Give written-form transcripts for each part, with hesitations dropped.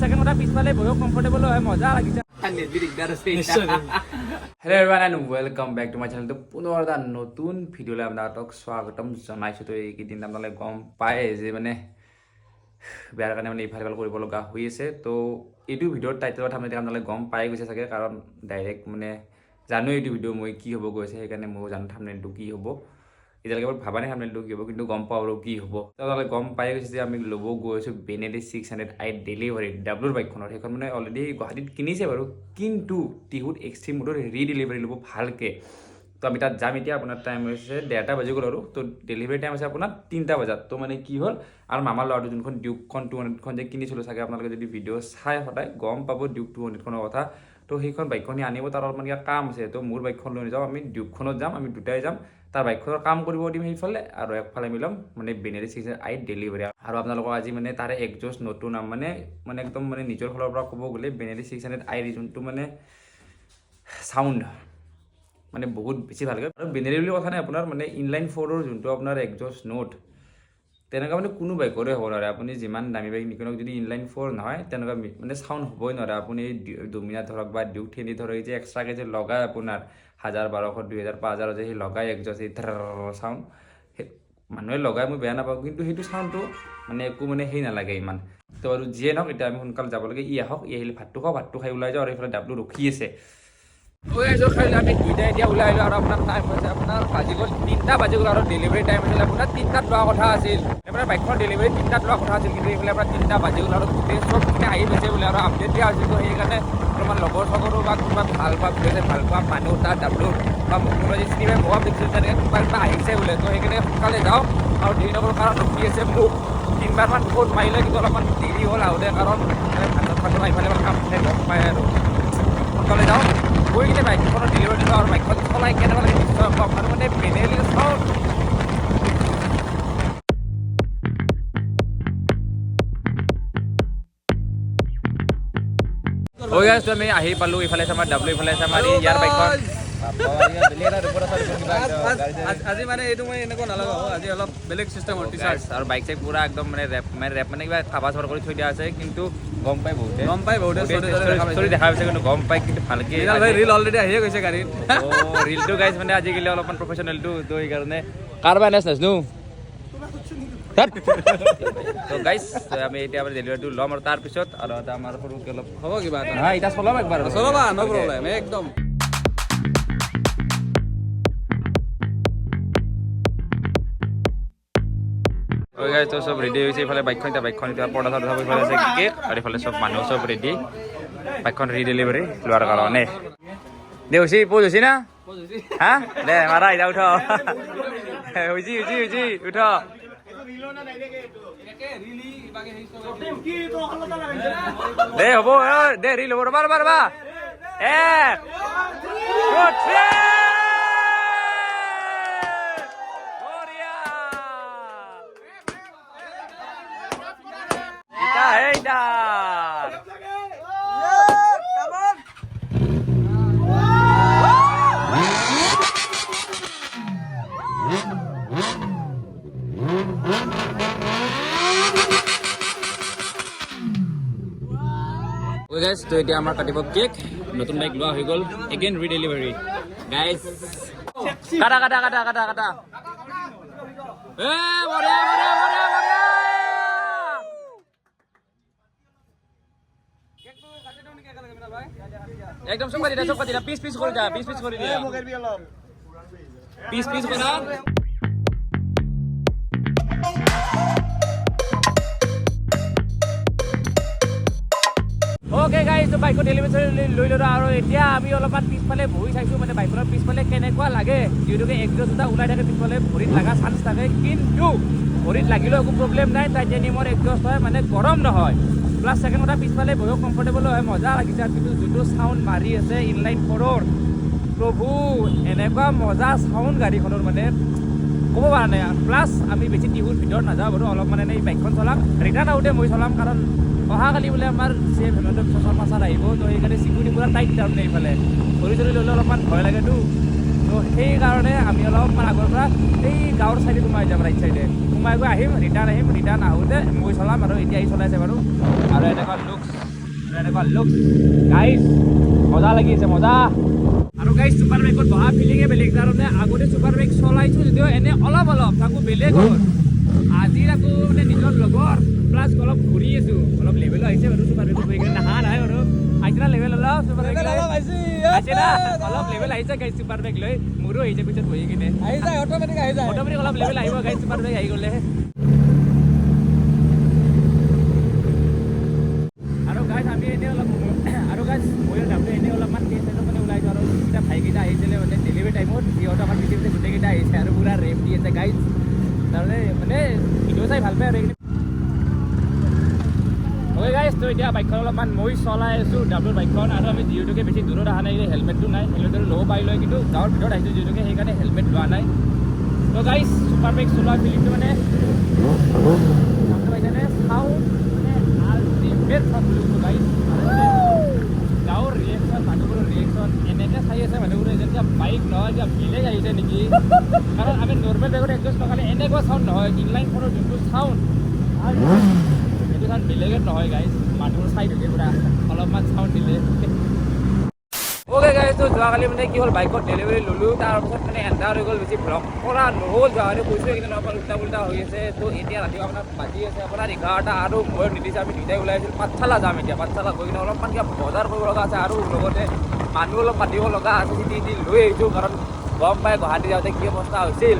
Second কথা পিছফালে বহিও comfortable হয় মজা লাগিছে hello' everyone and welcome back to my channel. পুনৰ এটা নতুন ভিডিঅ'লৈ আপোনালোকক স্বাগতম জনাইছোঁ। তো এইকেইদিন আপোনালোকে গম পায় যে মানে বেয়াৰ কাৰণে মানে ইফাল সিফাল কৰিব লগা হৈ আছে। তো এইটো ভিডিঅ'ৰ টাইটেলত আপোনালোকে গম পাই গৈছে চাগে, কাৰণ ডাইৰেক্ট মানে জানো এইটো ভিডিঅ' মই কি হ'ব গৈছে, সেইকাৰণে ময়ো জানো থাম্বনেইলটো কি হ'ব। এতিয়ালৈকে মই ভাবা নাই থাম্বনেইলটো কি হ'ব, কিন্তু গম পাওঁ আৰু কি হ'ব। তেওঁলোকে গম পাই গৈছে যে আমি ল'ব গৈ আছোঁ বেনেলি 600i ডেলিভাৰী ডাব্লুৰ বাইকখনৰ। সেইখন মানে অলৰেডি গুৱাহাটীত কিনিছে বাৰু, কিন্তু টিহুত এক্সট্ৰিম মোডৰ ৰিডেলিভাৰী ল'ব ভালকৈ। তো আমি তাত যাম এতিয়া। আপোনাৰ টাইম হৈছে 1:30 বাজি গ'ল আৰু। তো ডেলিভাৰী টাইম আছে আপোনাৰ 3টা বজাত। তো মানে কি হ'ল, আৰু মামাৰ ল'ৰাটো যোনখন ডিউকখন 200খন যে কিনিছিলোঁ, চাগে আপোনালোকে যদি ভিডিঅ' চাই সদায় গম পাব ডিউক 200খনৰ কথা। তো সেইখন বাইকখন আনিব, তাৰ অলপমান কিবা কাম আছে। তো মোৰ বাইকখন লৈ নাযাওঁ, আমি ডিউকখনত যাম, আমি দুটাই যাম। তাৰ বাইকখনৰ কাম কৰিব দিম সেইফালে, আৰু একফালে মিলাম মানে বেনেলি 600i ডেলিভাৰী। আৰু আপোনালোকক আজি মানে তাৰে একজষ্ট নতুন মানে একদম মানে নিজৰ ফালৰ পৰা ক'ব গ'লে বেনেলি 600i যোনটো মানে চাউণ্ড মানে বহুত বেছি ভালকৈ। আৰু বেনেলি বুলি কথা নাই, আপোনাৰ মানে ইনলাইন 4ৰ যোনটো আপোনাৰ একজষ্ট নোট তেনেকুৱা মানে কোনো বাইকৰে হ'ব নোৱাৰে। আপুনি যিমান দামী বাইক নিকিনক, যদি ইনলাইন 4 নহয় তেনেকুৱা মানে চাউণ্ড হ'বই নোৱাৰে। আপুনি ডমিনাৰ ধৰক বা ডিউক 10 ধৰক, যে এক্সট্ৰাকৈ যে লগাই আপোনাৰ 1000, 1200, 2000, 5000 যে সেই লগাই একজষ্ট এই চাউণ্ড, সেই মানুহে লগাই মই বেয়া নাপাওঁ, কিন্তু সেইটো চাউণ্ডটো মানে একো মানে সেই নালাগে ইমান। তো আৰু যিয়ে নহওক, এতিয়া আমি সোনকালে যাব লাগে। আহক, আহিলে ভাতটো খাওঁ, ভাতটো খাই ওলাই যাওঁ। আৰু এইফালে ডাবলু ৰখি আছে। আমি দুইটাই এতিয়া ওলাই আহিলোঁ, আৰু আপোনাৰ টাইম হৈছে আপোনাৰ বাজি গ'ল 3টা বাজি গ'ল। আৰু ডেলিভাৰী টাইম আছিল আপোনাৰ 3টাত লোৱা কথা আছিল। আপোনাৰ বাইকখন ডেলিভাৰী 3টাত লোৱা কথা আছিল, কিন্তু এইফালে আপোনাৰ 3টা বাজি গ'ল। আৰু গোটেই চবখিনি আহি গৈছে বোলে, আৰু আপডেট দিয়া হৈছিল। তো সেইকাৰণে অলপমান লগৰ চগৰো বা কোনোবা ভাল পোৱা ভিডিঅ'তে ভাল পোৱা মানুহ তাত ডাবলু বা মোক কোনোবা যদি চিনি পাই মোবাইল দেখিছিল, তেনেকৈ কোনোবা আহিছে বোলে। তো সেইকাৰণে সোনকালে যাওঁ, আৰু দেৰি নকৰোঁ, কাৰণ ৰখি আছে মোক। 3বাৰমান ফোন মাৰিলে, কিন্তু অলপমান দেৰি হ'ল আহোঁতে, কাৰণ ভাত এইফালে কাম গম পায়। আৰু সোনকালে যাওঁ, গৈ কিনে বাইকখনৰ ডেলিভাৰী দিলোঁ। আৰু বাইকখন চলাই কেনেকুৱা লাগে নিশ্চয় কম। আৰু মানে বেনেলি চাউণ্ড হৈ আছোঁ। আমি আহি পালোঁ, ইফালে আছে আমাৰ ডাবলু, ইফালে আছে আমাৰ ইয়াৰ বাইকখন। আজি মানে এইটো মই এনেকুৱা নালাগাওঁ, আজি অলপ বেলেগ চিষ্টেমৰ টিচাৰ্ট। আৰু বাইক চাইক পুৰা একদম মানে ৰেপ মানে কিবা কাভাৰ চাভাৰ কৰি থৈ দিয়া আছে, কিন্তু গম পাই বহুতে ষ্টৰি দেখা পাইছে, কিন্তু গম পাই কিন্তু ভালকে ৰিল অলৰেডি আহিয়ে গৈছে গাড়ীত। ৰিলটো গাইজ মানে আজিকালি অলপমান প্ৰফেচনেলটো, তো সেইকাৰণে কাৰোবাৰ নাজানো। তো গাইজ আমি এতিয়া ডেলিভাৰীটো ল'ম, আৰু তাৰপিছত আৰু এটা আমাৰ সৰুকৈ অলপ হ'ব কিবা এটা। হয়, এতিয়া চলাম একবাৰ, চলাবা ন প্ৰব্লেম একদম। তো চব ৰেডি হৈছে। এইফালে বাইকখন এতিয়া পৰ্দা চৰ্দা সব ইফালে আছে কেক, আৰু ইফালে চব মানুহ চব ৰেডি বাইকখন ৰিডেলিভাৰী লোৱাৰ কাৰণে। দে হৈছে প'জ হৈছে না? হা দে মাৰা এতিয়া উঠ, হৈছে উঠ। দে হ'ব দে, ৰিল হ'ব, ৰবা 1 2 3 গাইজ। তো এতিয়া আমাৰ কাটিব কেক, নতুন বাইক লোৱা হৈ গ'ল, এগেইন ৰিডেলিভাৰী গাইজ। কাটা একদম চব কাটি দিয়া, পিচ কৰি দিয়া, পিচ কৰি দিয়া, পিচ কৰা। অ'কে গাইজ, তো বাইকখন ডেলিভাৰী লৈ ল'লোঁ। আৰু এতিয়া আমি অলপমান পিছফালে বহি চাইছোঁ, মানে বাইকখনৰ পিছফালে কেনেকুৱা লাগে। যিহেতুকে একজষ্ট এটা ওলাই থাকে পিছফালে, ভৰিত লগা চান্স থাকে, কিন্তু ভৰিত লাগিলেও একো প্ৰব্লেম নাই। টাইটেনিয়ামৰ একজষ্ট হয়, মানে গৰম নহয়। প্লাছ ছেকেণ্ড কথা, পিছফালে বহিও কমফৰ্টেবল হয়, মজা লাগিছে। কিন্তু যোনটো চাউণ্ড মাৰি আছে ইনলাইন 4ৰ, প্ৰভু এনেকুৱা মজা চাউণ্ড গাড়ীখনৰ, মানে ক'ব পৰা নাই। প্লাছ আমি বেছি টিহুৰ ভিতৰত নাযাওঁ বাৰু, অলপ মানে এই বাইকখন চলাম, ৰিটাৰ্ণ আহোঁতে মই চলাম, কাৰণ অহাকালি বোলে আমাৰ চেফ হেমেণ্টৰ মাছাত আহিব। তো সেইকাৰণে চিকিউৰিটি পুৰা টাইট তাৰমানে এইফালে ধৰি ল'লে অলপমান ভয় লাগেতো। তো সেইকাৰণে আমি অলপমান আগৰ পৰা এই গাঁৱৰ চাইডে সোমাই যাম, ৰাইট চাইডে সোমাই গৈ ৰিটাৰ্ণ আহোঁতে মই চলাম। আৰু এতিয়া চলাইছে বাৰু, আৰু এনেকুৱা লুকছ এনেকুৱা লুক গাইজ মজা লাগি আছে মজা আৰু গাইজ ছুপাৰ বাইকত বহা ফিলিঙে বেলেগ কাৰণে আগতে ছুপাৰ বাইক চলাইছোঁ যদিও এনে অলপ তাকো বেলেগ হ'ল আজি আকৌ মানে নিজৰ লগৰ প্লাছ অলপ ঘূৰি আছোঁ অলপ লেভেল আহিছে বাৰু ছুপাৰ বাইকত বহি কিনে নাহা নাই বাৰু আহিছে না লেভেল অলপ ছুপাৰ বাইক আহিছে না অলপ লেভেল আহিছে গাইজ ছুপাৰ বাইক লৈ মোৰো আহিছে পিছত বহি কিনে অট'মেটিক অলপ লেভেল আহিব গাইজ ছুপাৰ বাইক আহি গ'লে আৰু গাইজ আমি এনেই অলপ আৰু গাইজ মই যাওঁতে এনেই অলপমান কেইটাইজৰ মানে ওলাই যাওঁ আৰু যেতিয়া ভাইকেইটা আহিছিলে মানে ডেলিভাৰী টাইমত সিহঁত আমাৰ পৃথিৱীতে গোটেইকেইটা আহিছে আৰু পুৰা ৰেপ দি আছে গাইজ তাৰমানে মানে ভিডিঅ' চাই ভাল পায় আৰু হয় গাইজ তো এতিয়া বাইকখন অলপমান মই চলাই আছোঁ ডাবল বাইকখন আৰু আমি যিহেতুকে বেছি দূৰত অহা নাই হেলমেটটো নাই হেলমেটটো ল'ব পাৰিলোঁ কিন্তু গাঁৱৰ ভিতৰত আহিছোঁ যিহেতুকে সেইকাৰণে হেলমেট লোৱা নাই তো গাইজ ছুপাৰ বাইক চলোৱা ফিলিংটো মানে চাওঁ মানে আল্টিমেট চাওঁ বুলি কৈছোঁ গাইজ গাঁৱৰ ৰিয়েকশ্যন মানুহবোৰৰ ৰিয়েকশ্যন এনেকৈ চাই আছে মানুহবোৰে যেনেকৈ বাইক নহয় এতিয়া বেলেগ আহিছে নেকি কাৰণ আমি নৰ্মেল বাইকত এডজাষ্ট লগালে এনেকুৱা চাউণ্ড নহয় ইনলাইন ফোনৰ যোনটো চাউণ্ড সেইটো চাউণ্ড বেলেগত নহয় গাইজ মানুহবোৰ চাই থাকে পুৰা অলপমান চাউণ্ড দিলে অ'কে গাইজ তো যোৱাকালি মানে কি হ'ল বাইকত ডেলিভাৰী ল'লোঁ তাৰপিছত মানে এণ্টাৰ হৈ গ'ল বেছি ভ্লগ কৰা নহ'ল যোৱাকালি কৈছোঁ কিন্তু অলপমান উল্টা পুল্টা হৈ আছে তো এতিয়া ৰাতিপুৱা আপোনাৰ বাজি আছে আপোনাৰ 11টা আৰু মই নিদিছে আমি দুইটাই ওলাই আহিছিলোঁ পাঠশালা যাম এতিয়া পাঠশালা গৈ কিনে অলপমান কিবা বজাৰ কৰিব লগা আছে আৰু লগতে মানুহ অলপ মাতিব লগা আছে চিটি লৈ আহিছোঁ কাৰণ গম পাই গুৱাহাটী যাওঁতে কি অৱস্থা হৈছিল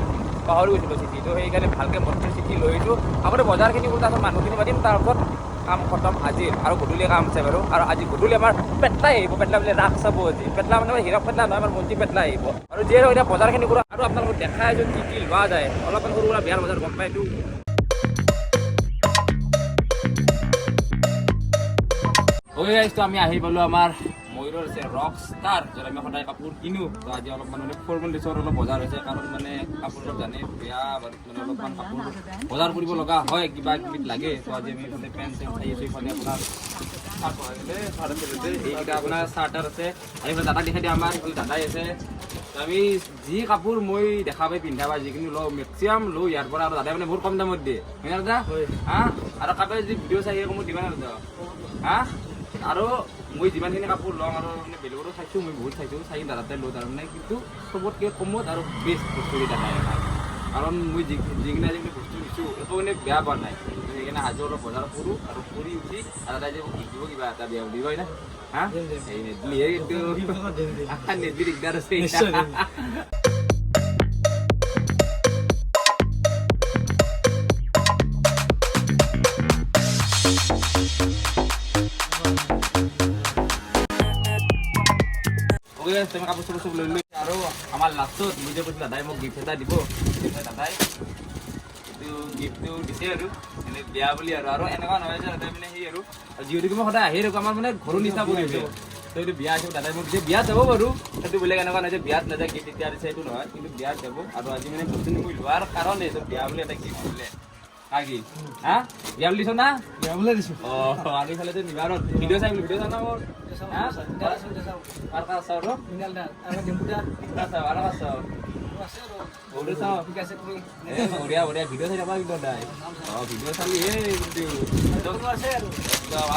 পাহৰি গৈছিলোঁ চিটি তো সেইকাৰণে ভালকৈ মনটো চিটি লৈ আহিছোঁ আগতে বজাৰখিনি কৰোঁ তাৰপিছত মানুহখিনি মাতিম তাৰপিছত কাম খতম আজি আৰু গধূলি কাম আছে বাৰু আৰু আজি গধূলি আমাৰ পেটলাই আহিব পেটলা বোলে ৰাস চাব আজি পেটলা মানে হীৰক পেটলা নহয় আমাৰ মন্ত্ৰী পেটলা আহিব আৰু যিহেতু এতিয়া বজাৰখিনি কৰোঁ আৰু আপোনালোকক দেখাই আছোঁ কি কি লোৱা যায় অলপমান সৰু সুৰা বিয়াৰ বজাৰ গম পাইতো তো আমি আহি পালোঁ আমাৰ ময়ূৰৰ আছে ৰক ষ্টাৰ য'ত আমি সদায় কাপোৰ কিনো তো আজি অলপমান মানে ফৰ্মেল ড্ৰেছৰ অলপ বজাৰ হৈছে কাৰণ মানে কাপোৰৰ জানে বিয়া মানে অলপমান কাপোৰ বজাৰ কৰিব লগা হয় কিবা কিবি লাগে তো আজি আমি ইফালে পেণ্ট চেণ্ট চাই আছোঁ ইফালে আপোনাৰ এইকেইটা আপোনাৰ চাৰ্টাৰ আছে আৰু এইফালে দাদাক দেখাই দিয়ে আমাৰ এইফালে দাদাই আছে আমি যি কাপোৰ মই দেখা পাই পিন্ধা বা যিখিনি লওঁ মেক্সিমাম লওঁ ইয়াৰ পৰা আৰু দাদাই মানে বহুত কম দামত দিয়ে হয় না দাদা হা আৰু কাপোৰে যদি ভিডিঅ' চাই কমত দিবা না দাদা হা আৰু মই যিমানখিনি কাপোৰ লওঁ আৰু মানে বেলেগৰো চাইছোঁ মই বহুত চাইছোঁ চাই দাদাতে লওঁ তাৰমানে কিন্তু চবতকৈ কমত আৰু বেষ্ট বস্তুকেইটা পায় কাৰণ মই যিখিনি বস্তু দিছোঁ একো মানে বেয়া পোৱা নাই সেইকাৰণে আজি অলপ বজাৰ কৰোঁ আৰু কৰি উঠি দাদাই যে দিব কিবা এটা বেয়া বুলি কয় না হা এই নেদলিহে কিন্তু নেদলি দিগদাৰ আছে তুমি কাপোৰ চাপোৰ চব লৈ লৈ আৰু আমাৰ লাষ্টত মই যে কৈছোঁ দাদাই মোক গিফ্ট এটা দিব দাদাই এইটো গিফ্টটো দিছে আৰু এনে বিয়া বুলি আৰু এনেকুৱা নহয় যে দাদাই মানে সেই আৰু যিহেতুকে মই সদায় আহি থাকোঁ আমাৰ মানে ঘৰৰ নিচিনা পৰিছে তো এইটো বিয়া আহিব দাদাই মোক দিছে বিয়াত যাব বাৰু সেইটো বেলেগ এনেকুৱা নহয় যে বিয়াত নাযায় গিফ্ট এতিয়া দিছে সেইটো নহয় কিন্তু বিয়াত যাব আৰু আজি মানে বস্তুখিনি মই লোৱাৰ কাৰণে এইটো বিয়া বুলি এটা গিফ্ট দিলে কি হা বিয়া বুলি দিছ না বিয়া বুলি দিছোঁ অঁ আৰু ইফালেতো নিবাৰত ভিডিঅ' চাই ভিডিঅ' চাওঁ না মোৰ বঢ়িয়া বঢ়িয়া ভিডিঅ' চাই থাকা কিন্তু দাই অঁ ভিডিঅ' চালি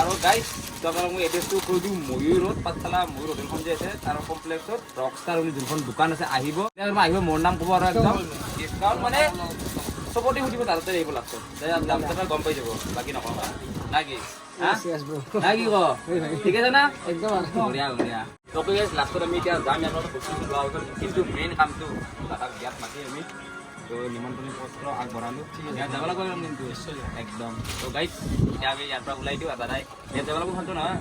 আৰু গাইজ আপোনালোক মই এড্ৰেছটো কৈ দিওঁ ময়ূৰত পাঠশালা ময়ূৰ হোটেলখন যে আছে তাৰ কমপ্লেক্সত ৰক ষ্টাৰ বুলি যোনখন দোকান আছে আহিব মোৰ নাম ক'ব আৰু একদম ডিছকাউণ্ট মানে চবতে সুধিব তাতে আহিব লাগছত দাম চাম গম পাই যাব বাকী নকওঁ না কি কি ক ঠিক আছে না একদম বঢ়িয়া বঢ়িয়া তোকে লাষ্টত আমি এতিয়া যাম ইয়াত বস্তুটো লোৱা হ'ল কিন্তু মেইন কামটো দাদাক বিয়াত মাতি আমি তো নিমন্ত্ৰণী পত্ৰ আগবঢ়ালোঁ ইয়াত যাব লাগিব কিন্তু একদম তো গাইজ এতিয়া আমি ইয়াৰ পৰা ওলাই দিওঁ দাদাই ইয়াত যাব লাগিব শান্ত নহয়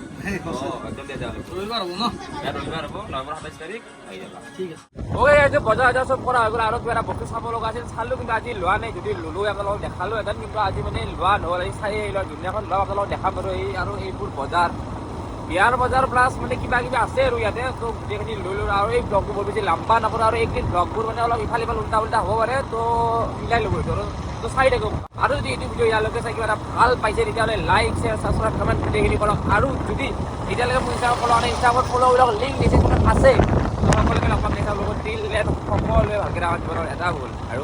অঁ একদম ইয়াত যাব লাগিব ৰবিবাৰ হ'ব ন ইয়াত ৰবিবাৰ হ'ব নৱেম্বৰ 27 তাৰিখ আহি যাবা ঠিক আছে যে বজাৰ চব কৰা হৈ গ'ল আৰু কিবা এটা বস্তু চাব লগা আছিল চালোঁ কিন্তু আজি লোৱা নাই যদি ল'লোঁ আপোনালোকক দেখালোঁ এজন কিন্তু আজি মানে লোৱা নহ'ল এই চাই আহিলোঁ ধুনীয়াখন লোৱা আপোনালোকক দেখাম আৰু আৰু এইবোৰ বজাৰ বিয়াৰ বজাৰ প্লাছ মানে কিবা কিবি আছে আৰু ইয়াতে তো গোটেইখিনি লৈ ল'লোঁ আৰু এই ব্লগবোৰ বৰ বেছি লাম্বা নকৰোঁ আৰু এইকেইদিন ব্লগবোৰ মানে অলপ ইফাল ইফাল উল্টা উল্টা হ'ব পাৰে তো মিলাই ল'ব এইটো তো চাই থাকক আৰু যদি এইটো ভিডিঅ' ইয়ালৈকে চাই কিবা এটা ভাল পাইছে তেতিয়াহ'লে লাইক শ্বেয়াৰ ছাবস্ক্ৰাইব কমেণ্ট গোটেইখিনি কৰক আৰু যদি এতিয়ালৈকে মোৰ ইনষ্টাগ্ৰাম ফ'ল' নাই ইনষ্টাগ্ৰামত ফ'ল' বিলাক লিংক ডিছক্ৰিপশ্যনত আছে সকলোকে লগ পাম দেখা লগত সকলোৱে ভালকৈ আমাৰ জীৱনৰ এটা গ'ল আৰু